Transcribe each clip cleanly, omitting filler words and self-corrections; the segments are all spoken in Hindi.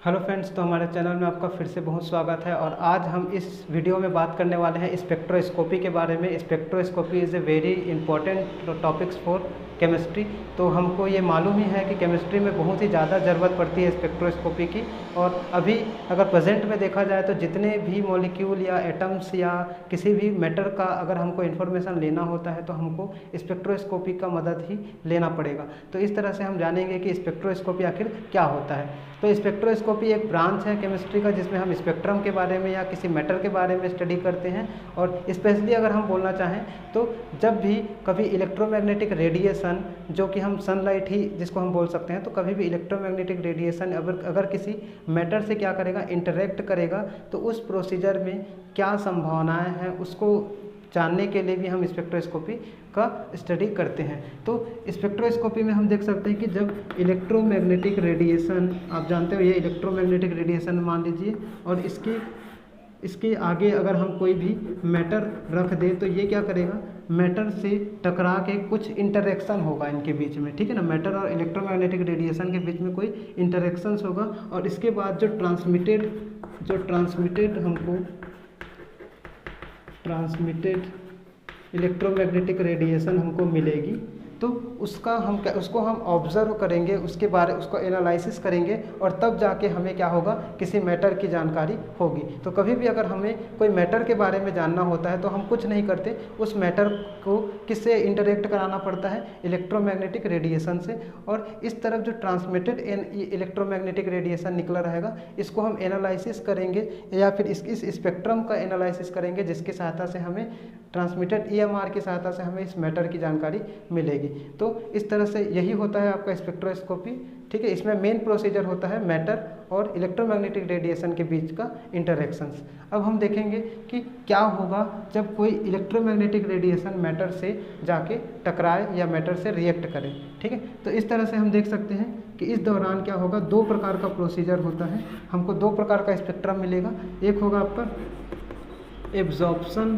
हेलो फ्रेंड्स, तो हमारे चैनल में आपका फिर से बहुत स्वागत है। और आज हम इस वीडियो में बात करने वाले हैं स्पेक्ट्रोस्कोपी के बारे में। Spectroscopy is a very important topics for chemistry. तो हमको ये मालूम ही है कि केमिस्ट्री में बहुत ही ज़्यादा ज़रूरत पड़ती है स्पेक्ट्रोस्कोपी की। और अभी अगर प्रेजेंट में देखा जाए तो जितने भी मॉलिक्यूल या एटम्स या किसी भी मैटर का अगर हमको इन्फॉर्मेशन लेना होता है तो हमको स्पेक्ट्रोस्कोपी का मदद ही लेना पड़ेगा। तो इस तरह से हम जानेंगे कि स्पेक्ट्रोस्कोपी आखिर क्या होता है। तो स्पेक्ट्रोस्कोपी एक ब्रांच है केमिस्ट्री का जिसमें हम स्पेक्ट्रम के बारे में या किसी मैटर के बारे में स्टडी करते हैं। और स्पेशली अगर हम बोलना चाहें तो जब भी कभी इलेक्ट्रोमैग्नेटिक रेडिएशन, जो कि हम सनलाइट ही जिसको हम बोल सकते हैं, तो कभी भी इलेक्ट्रोमैग्नेटिक रेडिएशन अगर किसी मैटर से क्या करेगा, इंटरेक्ट करेगा, तो उस प्रोसीजर में क्या संभावनाएं हैं उसको जानने के लिए भी हम स्पेक्ट्रोस्कोपी का स्टडी करते हैं। तो स्पेक्ट्रोस्कोपी में हम देख सकते हैं कि जब इलेक्ट्रोमैग्नेटिक रेडिएशन, आप जानते हो ये इलेक्ट्रोमैग्नेटिक रेडिएशन मान लीजिए, और इसके आगे अगर हम कोई भी मैटर रख दें तो ये क्या करेगा, मैटर से टकरा के कुछ इंटरेक्शन होगा इनके बीच में, ठीक है ना। मैटर और इलेक्ट्रोमैग्नेटिक रेडिएशन के बीच में कोई इंटरेक्शंस होगा और इसके बाद जो ट्रांसमिटेड इलेक्ट्रोमैग्नेटिक रेडिएशन हमको मिलेगी, तो उसको हम ऑब्जर्व करेंगे, उसको एनालिसिस करेंगे और तब जाके हमें क्या होगा, किसी मैटर की जानकारी होगी। तो कभी भी अगर हमें कोई मैटर के बारे में जानना होता है तो हम कुछ नहीं करते, उस मैटर को किससे इंटरेक्ट कराना पड़ता है, इलेक्ट्रोमैग्नेटिक रेडिएशन से। और इस तरफ जो ट्रांसमिटेड इलेक्ट्रोमैग्नेटिक रेडिएशन निकला रहेगा, इसको हम एनालिसिस करेंगे या फिर इस स्पेक्ट्रम का एनालिसिस करेंगे, जिसकी सहायता से हमें ट्रांसमिटेड EMR की सहायता से हमें इस मैटर की जानकारी मिलेगी। तो इस तरह से यही होता है आपका स्पेक्ट्रोस्कोपी, ठीक है। इसमें मेन प्रोसीजर होता है मैटर और इलेक्ट्रोमैग्नेटिक रेडिएशन के बीच का इंटरेक्शंस। अब हम देखेंगे कि क्या होगा जब कोई इलेक्ट्रोमैग्नेटिक रेडिएशन मैटर से जाके टकराए या मैटर से रिएक्ट करे, ठीक है। तो इस तरह से हम देख सकते हैं कि इस दौरान क्या होगा, दो प्रकार का प्रोसीजर होता है, हमको दो प्रकार का स्पेक्ट्रम मिलेगा। एक होगा आपका एब्जॉर्प्शन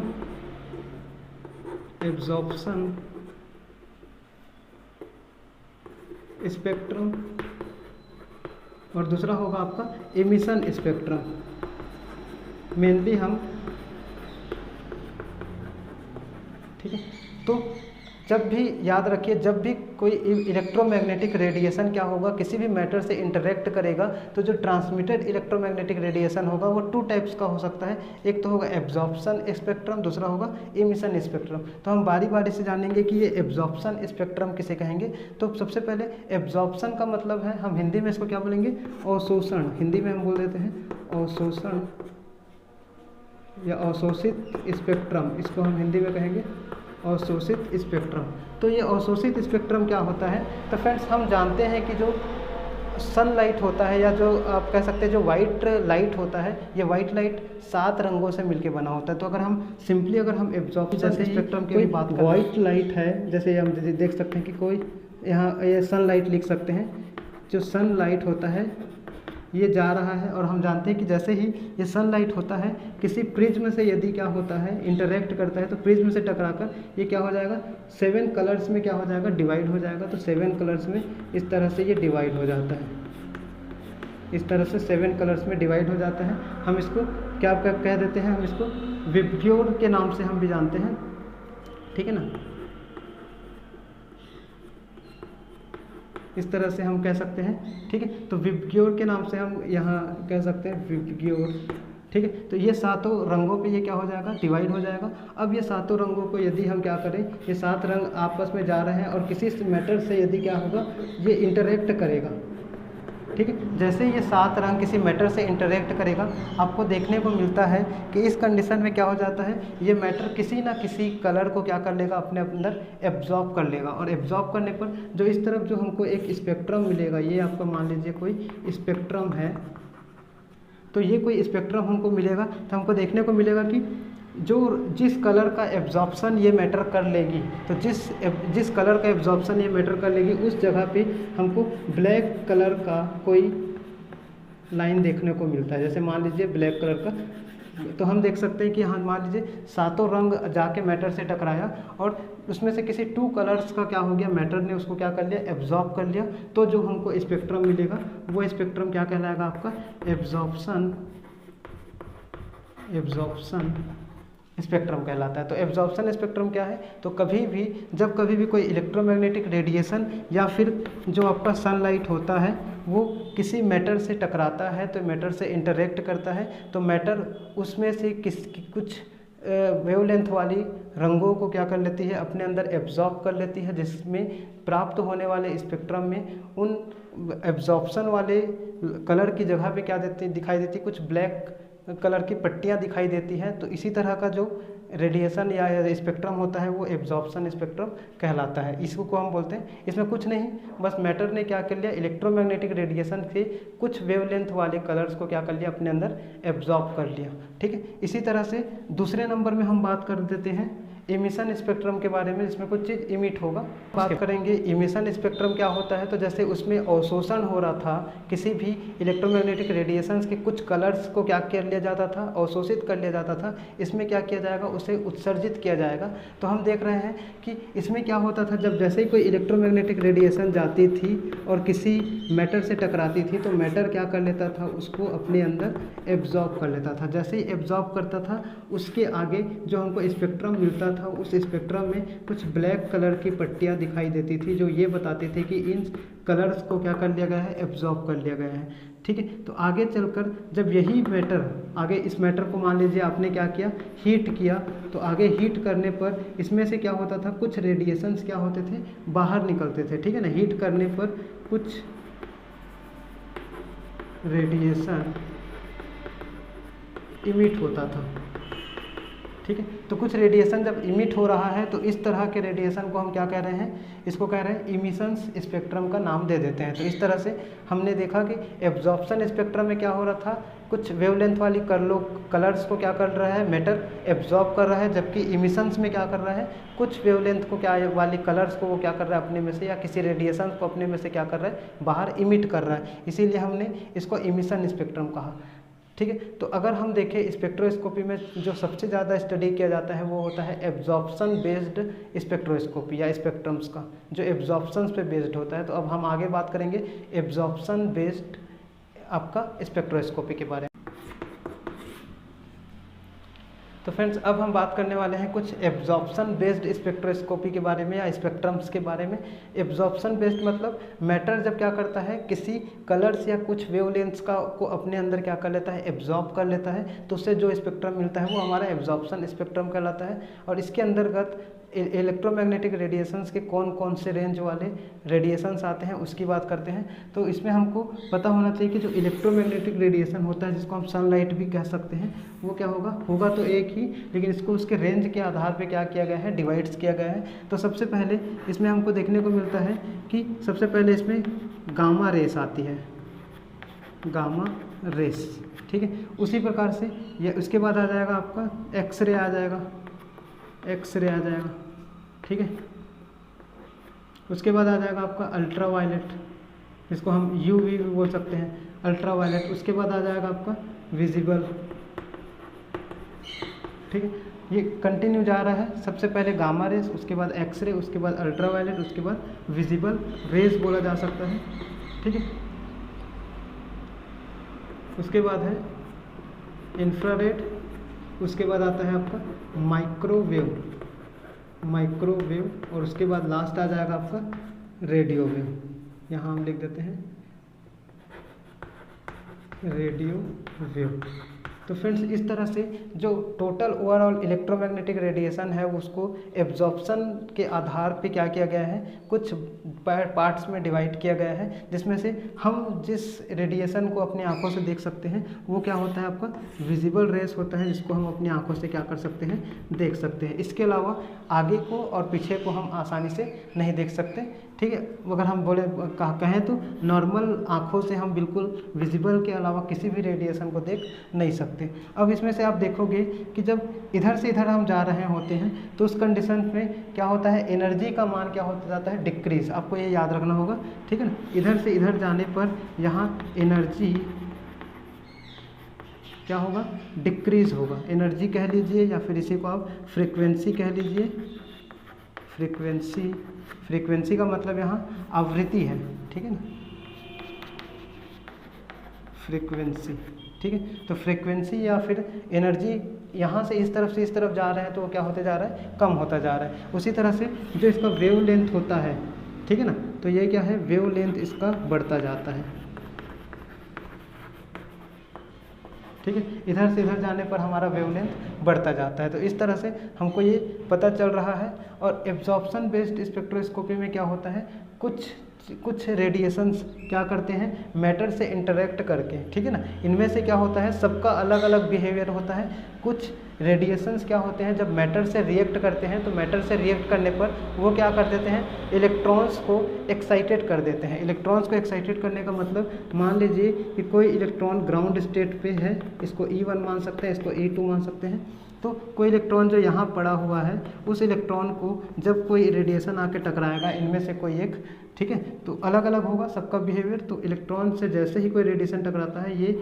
स्पेक्ट्रम और दूसरा होगा आपका एमिशन स्पेक्ट्रम। मेनली हम, ठीक है। तो जब भी याद रखिए, जब भी कोई इलेक्ट्रोमैग्नेटिक रेडिएशन क्या होगा, किसी भी मैटर से इंटरेक्ट करेगा, तो जो ट्रांसमिटेड इलेक्ट्रोमैग्नेटिक रेडिएशन होगा वो टू टाइप्स का हो सकता है। एक तो होगा एब्जॉर्प्शन स्पेक्ट्रम, दूसरा होगा एमिशन स्पेक्ट्रम। तो हम बारी बारी से जानेंगे कि ये एब्जॉर्प्शन स्पेक्ट्रम किसे कहेंगे। तो सबसे पहले एब्जॉर्प्शन का मतलब है, हम हिंदी में इसको क्या बोलेंगे, अवशोषण। हिंदी में हम बोल देते हैं अवशोषण या अवशोषित स्पेक्ट्रम, इसको हम हिंदी में कहेंगे अवशोषित स्पेक्ट्रम। तो ये अवशोषित स्पेक्ट्रम क्या होता है, तो फ्रेंड्स हम जानते हैं कि जो सनलाइट होता है या जो आप कह सकते हैं जो वाइट लाइट होता है, ये वाइट लाइट 7 रंगों से मिलके बना होता है। तो अगर हम सिंपली एब्जॉर्प्शन स्पेक्ट्रम की बात करें, वाइट लाइट है, जैसे हम देख सकते हैं कि कोई यहाँ ये सनलाइट लिख सकते हैं। जो सनलाइट होता है ये जा रहा है, और हम जानते हैं कि जैसे ही ये सनलाइट होता है किसी प्रिज्म से यदि क्या होता है, इंटरेक्ट करता है, तो प्रिज्म से टकराकर ये क्या हो जाएगा, 7 कलर्स में क्या हो जाएगा, डिवाइड हो जाएगा। तो 7 कलर्स में इस तरह से ये डिवाइड हो जाता है, इस तरह से 7 कलर्स में डिवाइड हो जाता है। हम इसको क्या कह देते हैं, हम इसको विबग्योर के नाम से हम भी जानते हैं, ठीक है ना। इस तरह से हम कह सकते हैं, ठीक है। तो विबग्योर के नाम से हम यहाँ कह सकते हैं विबग्योर, ठीक है। तो ये 7 रंगों पे ये क्या हो जाएगा, डिवाइड हो जाएगा। अब ये 7 रंगों को यदि हम क्या करें, ये 7 रंग आपस में जा रहे हैं और किसी मैटर से यदि क्या होगा, ये इंटरेक्ट करेगा, ठीक है। जैसे ये 7 रंग किसी मैटर से इंटरेक्ट करेगा, आपको देखने को मिलता है कि इस कंडीशन में क्या हो जाता है, ये मैटर किसी ना किसी कलर को क्या कर लेगा, अपने अंदर एब्जॉर्ब कर लेगा। और एब्जॉर्ब करने पर जो इस तरफ जो हमको एक स्पेक्ट्रम मिलेगा, ये आपका मान लीजिए कोई स्पेक्ट्रम है, तो ये कोई स्पेक्ट्रम हमको मिलेगा, तो हमको देखने को मिलेगा कि जिस कलर का एब्जॉर्प्शन ये मैटर कर लेगी, तो जिस कलर का एब्जॉर्प्शन ये मैटर कर लेगी, उस जगह पे हमको ब्लैक कलर का कोई लाइन देखने को मिलता है। जैसे मान लीजिए ब्लैक कलर का, तो हम देख सकते हैं कि हाँ मान लीजिए 7 रंग जाके मैटर से टकराया और उसमें से किसी 2 कलर्स का क्या हो गया, मैटर ने उसको क्या कर लिया, एब्जॉर्ब कर लिया, तो जो हमको स्पेक्ट्रम मिलेगा वो स्पेक्ट्रम क्या कहलाएगा आपका, एब्जॉर्प्शन स्पेक्ट्रम कहलाता है। तो एब्जॉर्प्शन स्पेक्ट्रम क्या है, तो जब कभी भी कोई इलेक्ट्रोमैग्नेटिक रेडिएशन या फिर जो आपका सनलाइट होता है वो किसी मैटर से टकराता है, तो मैटर से इंटरेक्ट करता है, तो मैटर उसमें से कुछ वेवलेंथ वाली रंगों को क्या कर लेती है, अपने अंदर एब्जॉर्ब कर लेती है, जिसमें प्राप्त होने वाले स्पेक्ट्रम में उन एब्जॉर्प्शन वाले कलर की जगह पे क्या दिखाई देती, कुछ ब्लैक कलर की पट्टियाँ दिखाई देती हैं। तो इसी तरह का जो रेडिएशन या स्पेक्ट्रम होता है वो एब्जॉर्प्शन स्पेक्ट्रम कहलाता है। इसको हम बोलते हैं, इसमें कुछ नहीं, बस मैटर ने क्या कर लिया, इलेक्ट्रोमैग्नेटिक रेडिएशन से कुछ वेवलेंथ वाले कलर्स को क्या कर लिया, अपने अंदर एब्जॉर्ब कर लिया। ठीक है, इसी तरह से दूसरे नंबर में हम बात कर देते हैं इमिशन स्पेक्ट्रम के बारे में, जिसमें कुछ चीज़ इमिट होगा। बात करेंगे इमिशन स्पेक्ट्रम क्या होता है, तो जैसे उसमें अवशोषण हो रहा था किसी भी इलेक्ट्रोमैग्नेटिक रेडिएशंस के कुछ कलर्स को क्या कर लिया जाता था, अवशोषित कर लिया जाता था, इसमें क्या किया जाएगा, उसे उत्सर्जित किया जाएगा। तो हम देख रहे हैं कि इसमें क्या होता था, जब जैसे ही कोई इलेक्ट्रोमैग्नेटिक रेडिएशन जाती थी और किसी मैटर से टकराती थी, तो मैटर क्या कर लेता था, उसको अपने अंदर एब्जॉर्ब कर लेता था। जैसे ही एब्जॉर्ब करता था, उसके आगे जो हमको स्पेक्ट्रम मिलता था, उस स्पेक्ट्रम में कुछ ब्लैक कलर की पट्टियाँ दिखाई देती थी, जो ये बताती थी कि इन कलर्स को क्या कर लिया गया है, एब्जॉर्ब कर लिया गया है। ठीक है, तो आगे चलकर जब यही मैटर, आगे इस मैटर को मान लीजिए आपने क्या किया, हीट किया, तो आगे हीट करने पर इसमें से क्या होता था, कुछ रेडिएशंस क्या होते थे, बाहर निकलते थे। ठीक है ना, हीट करने पर कुछ रेडिएशन इमिट होता था। ठीक है, तो कुछ रेडिएशन जब इमिट हो रहा है, तो इस तरह के रेडिएशन को हम क्या कह रहे हैं, इसको कह रहे हैं इमिशंस स्पेक्ट्रम का नाम दे देते हैं। तो इस तरह से हमने देखा कि एब्जॉर्प्शन स्पेक्ट्रम में क्या हो रहा था, कुछ वेवलेंथ वाली कलर्स को क्या कर रहा है, मैटर एब्जॉर्ब कर रहा है, जबकि इमिशंस में क्या कर रहा है, कुछ वेवलेंथ को क्या वाली कलर्स को वो क्या कर रहा है, अपने में से या किसी रेडिएशन को अपने में से क्या कर रहा है, बाहर इमिट कर रहा है, इसीलिए हमने इसको इमिशन स्पेक्ट्रम कहा। ठीक है, तो अगर हम देखें स्पेक्ट्रोस्कोपी में जो सबसे ज़्यादा स्टडी किया जाता है वो होता है एब्जॉर्प्शन बेस्ड स्पेक्ट्रोस्कोपी या स्पेक्ट्रम्स का, जो एब्जॉर्प्शंस पे बेस्ड होता है। तो अब हम आगे बात करेंगे एब्जॉर्प्शन बेस्ड आपका स्पेक्ट्रोस्कोपी के बारे में। तो फ्रेंड्स, अब हम बात करने वाले हैं कुछ एब्जॉर्प्शन बेस्ड स्पेक्ट्रोस्कोपी के बारे में या स्पेक्ट्रम्स के बारे में। एब्जॉर्प्शन बेस्ड मतलब मैटर जब क्या करता है, किसी कलर्स या कुछ वेवलेंथ्स को अपने अंदर क्या कर लेता है, एब्जॉर्ब कर लेता है, तो उससे जो स्पेक्ट्रम मिलता है वो हमारा एब्जॉर्प्शन स्पेक्ट्रम कहलाता है। और इसके अंतर्गत इलेक्ट्रोमैग्नेटिक रेडिएशंस के कौन कौन से रेंज वाले रेडिएशंस आते हैं उसकी बात करते हैं। तो इसमें हमको पता होना चाहिए कि जो इलेक्ट्रोमैग्नेटिक रेडिएशन होता है, जिसको हम सनलाइट भी कह सकते हैं, वो क्या होगा तो एक ही, लेकिन इसको उसके रेंज के आधार पे क्या किया गया है, डिवाइड्स किया गया है। तो सबसे पहले इसमें हमको देखने को मिलता है कि सबसे पहले इसमें गामा रेस आती है, गामा रेस। ठीक है, उसी प्रकार से ये उसके बाद आ जाएगा आपका एक्सरे आ जाएगा, एक्सरे आ जाएगा। ठीक है, उसके बाद आ जाएगा आपका अल्ट्रा वायलेट, जिसको हम यूवी भी बोल सकते हैं, अल्ट्रा वायलेट। उसके बाद आ जाएगा आपका विजिबल। ठीक है, ये कंटिन्यू जा रहा है, सबसे पहले गामा रेस, उसके बाद एक्सरे, उसके बाद अल्ट्रा वायलेट, उसके बाद विजिबल रेस बोला जा सकता है। ठीक है, उसके बाद है इंफ्रारेड, उसके बाद आता है आपका माइक्रोवेव, और उसके बाद लास्ट आ जाएगा आपका रेडियो वेव। यहाँ हम लिख देते हैं रेडियो वेव। तो फ्रेंड्स, इस तरह से जो टोटल ओवरऑल इलेक्ट्रोमैग्नेटिक रेडिएशन है उसको एब्जॉर्प्शन के आधार पे क्या किया गया है, कुछ पार्ट्स में डिवाइड किया गया है, जिसमें से हम जिस रेडिएशन को अपनी आंखों से देख सकते हैं वो क्या होता है, आपका विजिबल रेस होता है, जिसको हम अपनी आंखों से क्या कर सकते हैं, देख सकते हैं। इसके अलावा आगे को और पीछे को हम आसानी से नहीं देख सकते। ठीक है, अगर हम कहें तो नॉर्मल आँखों से हम बिल्कुल विजिबल के अलावा किसी भी रेडिएशन को देख नहीं सकते। अब इसमें से आप देखोगे कि जब इधर से इधर हम जा रहे होते हैं तो उस कंडीशन में क्या होता है, एनर्जी का मान क्या होता जाता है, डिक्रीज। आपको ये याद रखना होगा। ठीक है ना, इधर से इधर जाने पर यहाँ एनर्जी क्या होगा, डिक्रीज होगा। एनर्जी कह लीजिए या फिर इसी को आप फ्रीक्वेंसी कह लीजिए, फ्रीक्वेंसी, फ्रीक्वेंसी का मतलब यहाँ आवृत्ति है, ठीक है ना, फ्रीक्वेंसी, ठीक है। तो फ्रीक्वेंसी या फिर एनर्जी यहाँ से इस तरफ जा रहा है तो क्या होते जा रहा है, कम होता जा रहा है। उसी तरह से जो इसका वेव लेंथ होता है, ठीक है ना, तो ये क्या है, वेव लेंथ इसका बढ़ता जाता है, ठीक है। इधर से इधर जाने पर हमारा वेवलेंथ बढ़ता जाता है। तो इस तरह से हमको ये पता चल रहा है। और एब्जॉर्प्शन बेस्ड स्पेक्ट्रोस्कोपी में क्या होता है, कुछ रेडिएशंस क्या करते हैं, मैटर से इंटरेक्ट करके, ठीक है ना, इनमें से क्या होता है, सबका अलग अलग बिहेवियर होता है। कुछ रेडिएशंस क्या होते हैं, जब मैटर से रिएक्ट करते हैं तो मैटर से रिएक्ट करने पर वो क्या कर देते हैं, इलेक्ट्रॉन्स को एक्साइटेड कर देते हैं। इलेक्ट्रॉन्स को एक्साइटेड करने का मतलब, मान लीजिए कि कोई इलेक्ट्रॉन ग्राउंड स्टेट पे है, इसको E1 मान सकते हैं, इसको E2 मान सकते हैं। तो कोई इलेक्ट्रॉन जो यहाँ पड़ा हुआ है, उस इलेक्ट्रॉन को जब कोई रेडिएशन आके टकराएगा, इनमें से कोई एक, ठीक है, तो अलग अलग होगा सबका बिहेवियर। तो इलेक्ट्रॉन से जैसे ही कोई रेडिएशन टकराता है, ये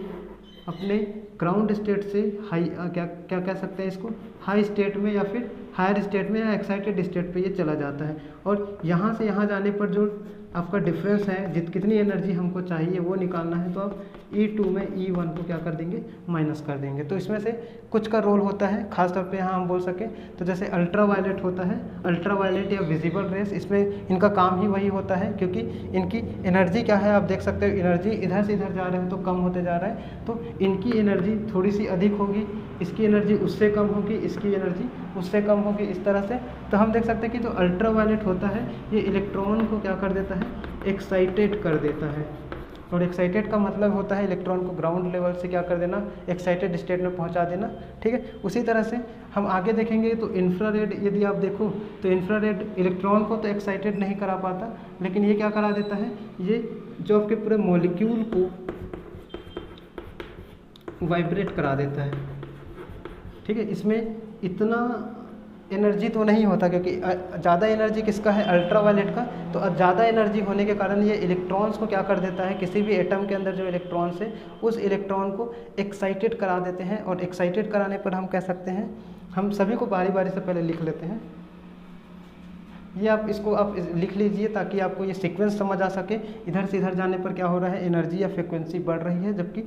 अपने ग्राउंड स्टेट से हाई, क्या कह सकते हैं इसको, हाई स्टेट में या फिर हायर स्टेट में या एक्साइटेड स्टेट पे ये चला जाता है। और यहाँ से यहाँ जाने पर जो आपका डिफरेंस है, कितनी एनर्जी हमको चाहिए वो निकालना है, तो आप E2 में E1 को क्या कर देंगे, माइनस कर देंगे। तो इसमें से कुछ का रोल होता है, खासतौर पे यहाँ हम बोल सकें तो जैसे अल्ट्रा वायलेट होता है, अल्ट्रा वायलेट या विजिबल रेस, इसमें इनका काम ही वही होता है, क्योंकि इनकी एनर्जी क्या है, आप देख सकते हो, एनर्जी इधर से इधर जा रहे हैं तो कम होते जा रहा है। तो इनकी एनर्जी थोड़ी सी अधिक होगी, इसकी एनर्जी उससे कम होगी, इसकी एनर्जी उससे कम होगी, इस तरह से। तो हम देख सकते हैं कि जो अल्ट्रा वायलेट होता है, ये इलेक्ट्रॉन को क्या कर देता है, एक्साइटेड कर देता है। और एक्साइटेड का मतलब होता है इलेक्ट्रॉन को ग्राउंड लेवल से क्या कर देना, एक्साइटेड स्टेट में पहुंचा देना, ठीक है। उसी तरह से हम आगे देखेंगे तो इंफ्रारेड, यदि आप देखो तो इंफ्रारेड इलेक्ट्रॉन को तो एक्साइटेड नहीं करा पाता, लेकिन ये क्या करा देता है, ये जो आपके पूरे मॉलिक्यूल को वाइब्रेट करा देता है, ठीक है। इसमें इतना एनर्जी तो नहीं होता, क्योंकि ज़्यादा एनर्जी किसका है, अल्ट्रा वायलेट का। तो ज़्यादा एनर्जी होने के कारण ये इलेक्ट्रॉन्स को क्या कर देता है, किसी भी एटम के अंदर जो इलेक्ट्रॉन्स है, उस इलेक्ट्रॉन को एक्साइटेड करा देते हैं। और एक्साइटेड कराने पर हम कह सकते हैं, हम सभी को बारी बारी से पहले लिख लेते हैं, ये आप इसको आप लिख लीजिए ताकि आपको ये सीक्वेंस समझ आ सके। इधर से इधर जाने पर क्या हो रहा है, एनर्जी या फ्रिक्वेंसी बढ़ रही है, जबकि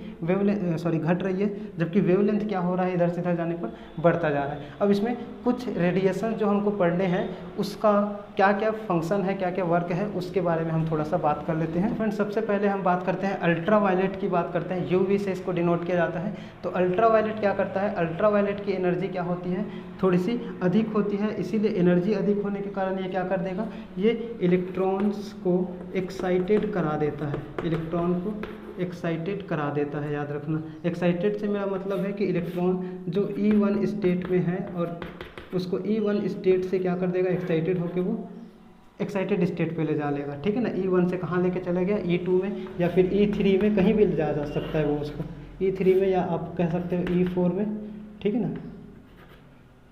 घट रही है, जबकि वेवलेंथ क्या हो रहा है, इधर से इधर जाने पर बढ़ता जा रहा है। अब इसमें कुछ रेडिएशन जो हमको पढ़ने हैं, उसका क्या क्या फंक्शन है, क्या क्या वर्क है, उसके बारे में हम थोड़ा सा बात कर लेते हैं। फ्रेंड्स, सबसे पहले हम बात करते हैं अल्ट्रा वायलेट की बात करते हैं, UV से इसको डिनोट किया जाता है। तो अल्ट्रा वायलेट क्या करता है, अल्ट्रा वायलेट की एनर्जी क्या होती है, थोड़ी सी अधिक होती है। इसीलिए एनर्जी अधिक होने के कारण ये क्या कर देगा, ये इलेक्ट्रॉन्स को एक्साइटेड करा देता है, इलेक्ट्रॉन को एक्साइटेड करा देता है। याद रखना, एक्साइटेड से मेरा मतलब है कि इलेक्ट्रॉन जो E1 स्टेट में है और उसको E1 स्टेट से क्या कर देगा, एक्साइटेड होकर वो एक्साइटेड स्टेट पे ले जा लेगा, ठीक है ना। E1 से कहाँ लेके चला गया, E2 में या फिर E3 में, कहीं भी ले जा सकता है वो उसको, E3 में या आप कह सकते हो E4 में, ठीक है ना,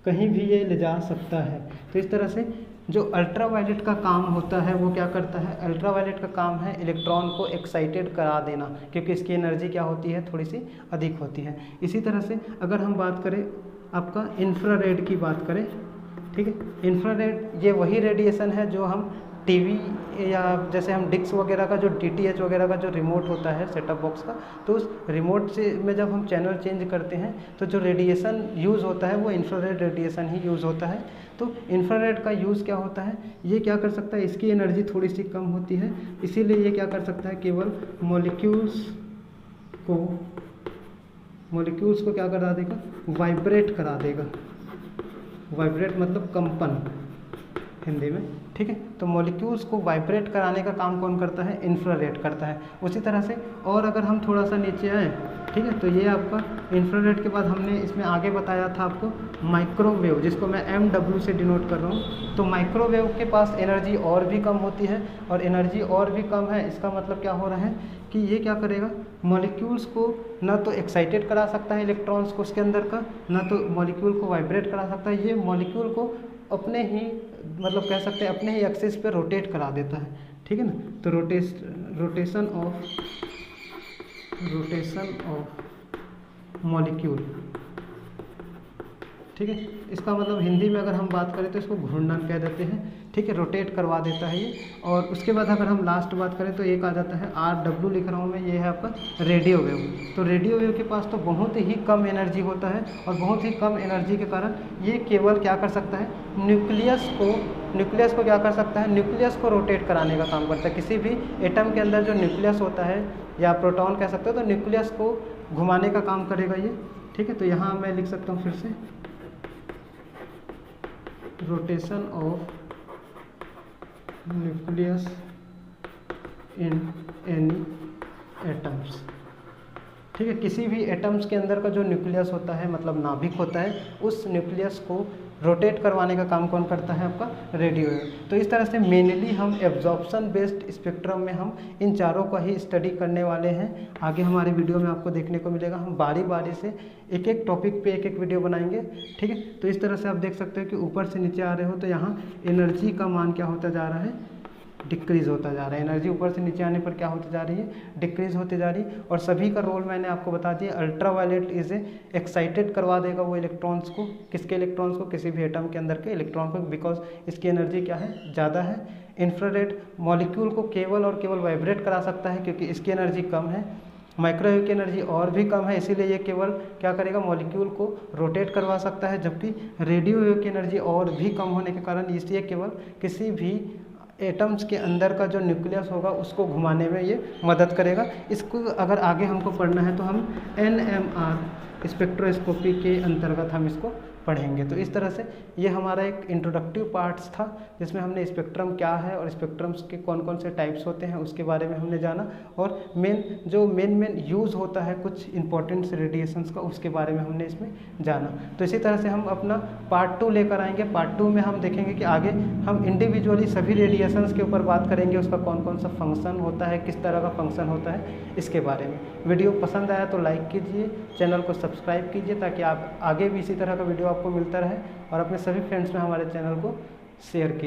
कहीं भी ये ले जा सकता है। तो इस तरह से जो अल्ट्रा वायलेट का काम होता है वो क्या करता है, अल्ट्रा वायलेट का काम है इलेक्ट्रॉन को एक्साइटेड करा देना, क्योंकि इसकी एनर्जी क्या होती है, थोड़ी सी अधिक होती है। इसी तरह से अगर हम बात करें आपका इंफ्रारेड की बात करें, ठीक है, इंफ्रारेड ये वही रेडिएशन है जो हम टीवी या जैसे हम डिक्स वगैरह का जो DTH वगैरह का जो रिमोट होता है सेटअप बॉक्स का, तो उस रिमोट से में जब हम चैनल चेंज करते हैं तो जो रेडिएशन यूज़ होता है वो इंफ्रारेड रेडिएशन ही यूज़ होता है। तो इंफ्रारेड का यूज़ क्या होता है, ये क्या कर सकता है, इसकी एनर्जी थोड़ी सी कम होती है, इसीलिए ये क्या कर सकता है, केवल मॉलिक्यूल्स को क्या करा देगा, वाइब्रेट करा देगा। वाइब्रेट मतलब कंपन हिंदी में, ठीक है। तो मॉलिक्यूल्स को वाइब्रेट कराने का काम कौन करता है, इंफ्रारेड करता है। उसी तरह से और अगर हम थोड़ा सा नीचे आए, ठीक है, तो ये आपका इंफ्रारेड के बाद हमने इसमें आगे बताया था आपको माइक्रोवेव, जिसको मैं MW से डिनोट कर रहा हूँ। तो माइक्रोवेव के पास एनर्जी और भी कम होती है, और एनर्जी और भी कम है, इसका मतलब क्या हो रहा है कि ये क्या करेगा, मॉलिक्यूल्स को ना तो एक्साइटेड करा सकता है इलेक्ट्रॉन्स को उसके अंदर का, ना तो मॉलिक्यूल को वाइब्रेट करा सकता है। ये मॉलिक्यूल को अपने ही मतलब कह सकते हैं अपने ही एक्सिस पे रोटेट करा देता है, ठीक है ना। तो रोटेशन ऑफ मॉलिक्यूल, ठीक है, इसका मतलब हिंदी में अगर हम बात करें तो इसको घूर्णन कह देते हैं। ठीक है, रोटेट करवा देता है ये। और उसके बाद अगर हम लास्ट बात करें तो एक आ जाता है RW लिख रहा हूँ मैं, ये है आपका रेडियो वेव। तो रेडियो वेव के पास तो बहुत ही कम एनर्जी होता है और बहुत ही कम एनर्जी के कारण ये केवल क्या कर सकता है, न्यूक्लियस को क्या कर सकता है, न्यूक्लियस को रोटेट कराने का काम करता है। किसी भी एटम के अंदर जो न्यूक्लियस होता है या प्रोटॉन कह सकते हो, तो न्यूक्लियस को घुमाने का काम करेगा ये, ठीक है। तो यहाँ मैं लिख सकता हूँ फिर से, rotation of nucleus in any atoms, ठीक है। किसी भी एटम्स के अंदर का जो न्यूक्लियस होता है, मतलब नाभिक होता है, उस न्यूक्लियस को रोटेट करवाने का काम कौन करता है, आपका रेडियो वेव। तो इस तरह से मेनली हम एब्जॉर्प्शन बेस्ड स्पेक्ट्रम में हम इन चारों का ही स्टडी करने वाले हैं। आगे हमारे वीडियो में आपको देखने को मिलेगा, हम बारी बारी से एक एक टॉपिक पे एक एक वीडियो बनाएंगे, ठीक है। तो इस तरह से आप देख सकते हो कि ऊपर से नीचे आ रहे हो तो यहाँ एनर्जी का मान क्या होता जा रहा है, डिक्रीज होता जा रहा है। एनर्जी ऊपर से नीचे आने पर क्या होती जा रही है, डिक्रीज होती जा रही है। और सभी का रोल मैंने आपको बता दिया। अल्ट्रावायलेट इज एक्साइटेड करवा देगा वो इलेक्ट्रॉन्स को, किसके इलेक्ट्रॉन्स को, किसी भी एटम के अंदर के इलेक्ट्रॉन को, बिकॉज इसकी एनर्जी क्या है, ज़्यादा है। इंफ्रारेड मॉलिक्यूल को केवल और केवल वाइब्रेट करा सकता है क्योंकि इसकी एनर्जी कम है। माइक्रोवेव की एनर्जी और भी कम है, इसीलिए ये केवल क्या करेगा, मॉलिक्यूल को रोटेट करवा सकता है। जबकि रेडियो वेव की एनर्जी और भी कम होने के कारण इसलिए केवल किसी भी एटम्स के अंदर का जो न्यूक्लियस होगा उसको घुमाने में ये मदद करेगा। इसको अगर आगे हमको पढ़ना है तो हम NMR स्पेक्ट्रोस्कोपी के अंतर्गत हम इसको पढ़ेंगे। तो इस तरह से ये हमारा एक इंट्रोडक्टिव पार्ट्स था जिसमें हमने स्पेक्ट्रम क्या है और स्पेक्ट्रम्स के कौन कौन से टाइप्स होते हैं उसके बारे में हमने जाना, और मेन यूज़ होता है कुछ इंपॉर्टेंट रेडिएशंस का, उसके बारे में हमने इसमें जाना। तो इसी तरह से हम अपना पार्ट 2 लेकर आएंगे। पार्ट 2 में हम देखेंगे कि आगे हम इंडिविजुअली सभी रेडिएशंस के ऊपर बात करेंगे, उसका कौन कौन सा फंक्शन होता है, किस तरह का फंक्शन होता है, इसके बारे में। वीडियो पसंद आया तो लाइक कीजिए, चैनल को सब्सक्राइब कीजिए ताकि आप आगे भी इसी तरह का वीडियो आपको मिलता रहे, और अपने सभी फ्रेंड्स में हमारे चैनल को शेयर कीजिए।